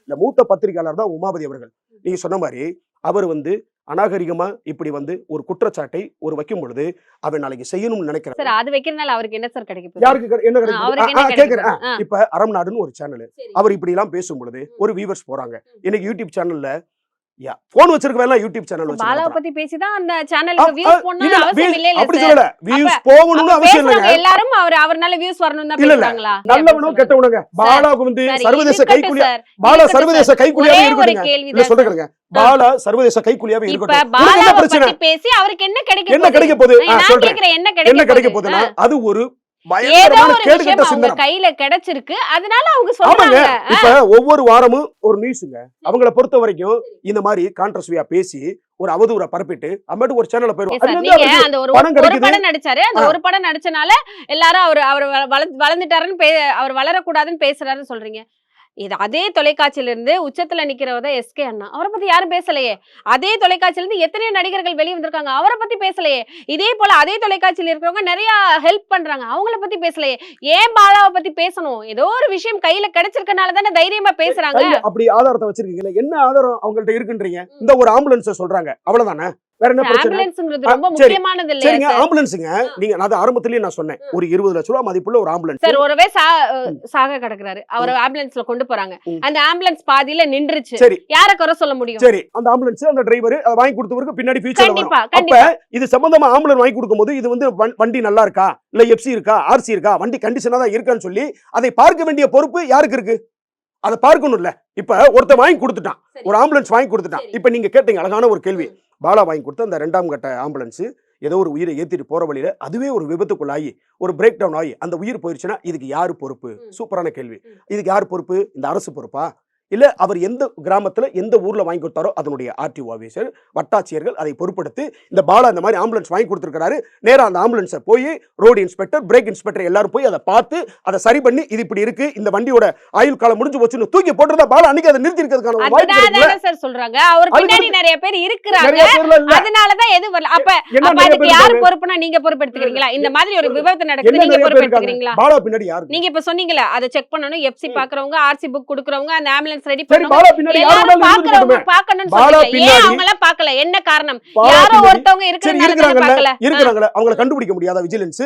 இந்த மூத்த பத்திரிகையாளர் தான் உமாபதி அவர்கள். நீங்க சொன்ன மாதிரி அவர் அநாகரிகமா இப்படி ஒரு குற்றச்சாட்டை வைக்கும் பொழுது அவன் நாளைக்கு செய்யணும்னு நினைக்கிறேன். சார் அது வைக்கிறதுனால அவருக்கு என்ன சார் கிடைக்கும்? யாருக்கு என்ன கிடைக்கும் கேக்குறேன். ஆ. இப்ப அறம் நாடுன்னு ஒரு சேனல் அவர் இப்படி எல்லாம் பேசும் பொழுது ஒரு வியூவர்ஸ் போறாங்க. இன்னைக்கு யூடியூப் சேனல்ல போன் வச்சிருக்கவங்க யூடியூப் சேனல் பாலாவை பத்தி பேசிதான் அந்த சேனலுக்கு வியூஸ் போடணும்னு அவசியம் இல்ல அப்படி சொல்லல. வியூஸ் போகணும்னு அவசியம் இல்ல. எல்லாரும் அவர்னால வியூஸ் வரணும் தான் இல்ல பேசுறாங்களா? நல்லவனும் கெட்டவனுங்க. பாலாவுக்கு சர்வதேச கைக்கூலி, பாலா சர்வதேச கைக்கூலியாவே இருக்குங்க. இல்ல சொல்றேங்க, பாலா சர்வதேச கைக்கூலியாவே இருக்கட்டும். இப்ப பாலாவை பத்தி பேசி அவருக்கு என்ன கிடைக்கும்? என்ன கிடைக்க போகுது? நான் கேக்குறேன், என்ன கிடைக்க போகுதுன்னா அது ஒரு ஏதோ ஒரு விஷயம் அவங்க கையில கிடைச்சிருக்கு, அதனால அவங்க சொல்றாங்க. இப்ப ஒவ்வொரு வாரமும் ஒரு நியூஸ்ங்க அவங்கள பொறுத்த வரைக்கும் இந்த மாதிரி கான்ட்ரவர்சியா பேசி ஒரு அவதூற பரப்பிட்டு அம்மட்டு ஒரு சேனல்ல போயிடும். அந்த ஒரு படம் நடிச்சாரு, அந்த ஒரு படம் நடிச்சனால எல்லாரும் அவர் வளர்ந்துட்டாருன்னு அவர் வளரக்கூடாதுன்னு பேசுறாருன்னு சொல்றீங்க. இது அதே தொலைக்காட்சியில இருந்து உச்சத்துல நிக்கிறவத எஸ்கே அண்ணா, அவரை பத்தி யாரும் பேசலையே. அதே தொலைக்காட்சியில இருந்து எத்தனையோ நடிகர்கள் வெளியே வந்திருக்காங்க, அவரை பத்தி பேசலையே. இதே போல அதே தொலைக்காட்சியில இருக்கிறவங்க நிறைய ஹெல்ப் பண்றாங்க, அவங்கள பத்தி பேசலையே. ஏன் பாலாவை பத்தி பேசணும்? ஏதோ ஒரு விஷயம் கையில கிடைச்சிருக்கனால தானே தைரியமா பேசுறாங்க. அப்படி ஆதாரத்தை வச்சிருக்கீங்களா? என்ன ஆதாரம் அவங்கள்ட்ட இருக்குன்றீங்க? இந்த ஒரு ஆம்புலன்ஸ் சொல்றாங்க, அவ்வளவுதானே. வேற என்ன பிரச்சனை? ஆம்புலன்ஸ்ங்கிறது ரொம்ப முக்கியமானது இல்ல. சரிங்க, ஆம்புலன்ஸ்ங்க நீங்க அது ஆரம்பத்திலேயே நான் சொன்னேன், ஒரு 20 லட்சம் ரூபாய் மதிப்புள்ள ஒரு ஆம்புலன்ஸ். சார் ஒருவே சாக கிடக்குறாரு, அவர் ஆம்புலன்ஸ்ல கொண்டு போறாங்க, அந்த ஆம்புலன்ஸ் பாதியில நின்றுச்சு. சரி, யார குறை சொல்ல முடியும்? சரி, அந்த ஆம்புலன்ஸ் அந்த டிரைவர் வாங்கி கொடுத்தவருக்கு பின்னாடி ஃபியூச்சர்ல வரும். அப்ப கண்டிப்பா இது சம்பந்தமா ஆம்புலன்ஸ் வாங்கி கொடுக்கும்போது இது வண்டி நல்லா இருக்கா, இல்ல எஃப்சி இருக்கா, ஆர்சி இருக்கா, வண்டி கண்டிஷனா தான் இருக்கான்னு சொல்லி அதை பார்க்க வேண்டிய பொறுப்பு யாருக்கு இருக்கு? அதை பார்க்கணும்ல. இப்ப ஒருத்தர் வாங்கி கொடுத்துட்டான், ஒரு ஆம்புலன்ஸ் வாங்கி கொடுத்துட்டான். இப்ப நீங்க கேட்டீங்க அழகான ஒரு கேள்வி. பாலா வாங்கி கொடுத்த அந்த 2ஆம் கட்ட ஆம்புலன்ஸ் ஏதோ ஒரு உயிரை ஏத்திட்டு போற வழியில அதுவே ஒரு விபத்துக்குள்ளாகி ஒரு பிரேக் டவுன் ஆகி அந்த உயிர் போயிருச்சுன்னா இதுக்கு யாரு பொறுப்பு? சூப்பரான கேள்வி. இதுக்கு யாரு பொறுப்பு? இந்த அரசு பொறுப்பா? இல்ல அவர் எந்த கிராமத்துல எந்த ஊர்ல வாங்கி கொடுத்தாரோ அதனுடைய ஆர்டிஓ ஆபீசர், வட்டாட்சியர்கள் அதை பொறுப்படுத்தி இந்த பாலா இந்த மாதிரி ஆம்புலன்ஸ் வாங்கி கொடுத்திருக்காரு, நேரா அந்த ஆம்புலன்ஸை போய் ரோடு இன்ஸ்பெக்டர், பிரேக் இன்ஸ்பெக்டர் எல்லாரும் போய் அதை பார்த்து அதை சரி பண்ணி இது இப்படி இருக்கு, இந்த வண்டியோட ஆயுள் காலம் முடிஞ்சு போச்சுன்னு தூக்கி போட்டுறதா பாலா அன்னைக்கு அதை நிறுத்தி இருக்கிறதுக்கான வாய்ப்பு சார் சொல்றாங்க. அவர் பின்னாடி நிறைய பேர் இருக்கிறாங்க, அதனாலதான் எது வரல. அப்ப அதுக்கு யார் பொறுப்புனா நீங்க பொறுப்பெடுத்துக்கிறீங்களா? இந்த மாதிரி ஒரு விபத்து நடக்குது, நீங்க பொறுப்பெடுத்துக்கிறீங்களா? பாலா பின்னாடி யாரு? நீங்க இப்ப சொன்னீங்கல அதை செக் பண்ணனும், எஃப்சி பாக்குறவங்க, ஆர்சி புக் கொடுக்கறவங்க, அந்த ஆம்புலன்ஸ் ரெடி பண்ணனும். பாலா பின்னாடி யாரு பார்க்கணும்னு சொல்றீங்க. ஏன் அவங்க எல்லாம் பார்க்கல? என்ன காரணம்? யாரோ ஒருத்தவங்க இருக்கிறாங்க, அவங்கள கண்டுபிடிக்க முடியாத விஜிலன்ஸ்?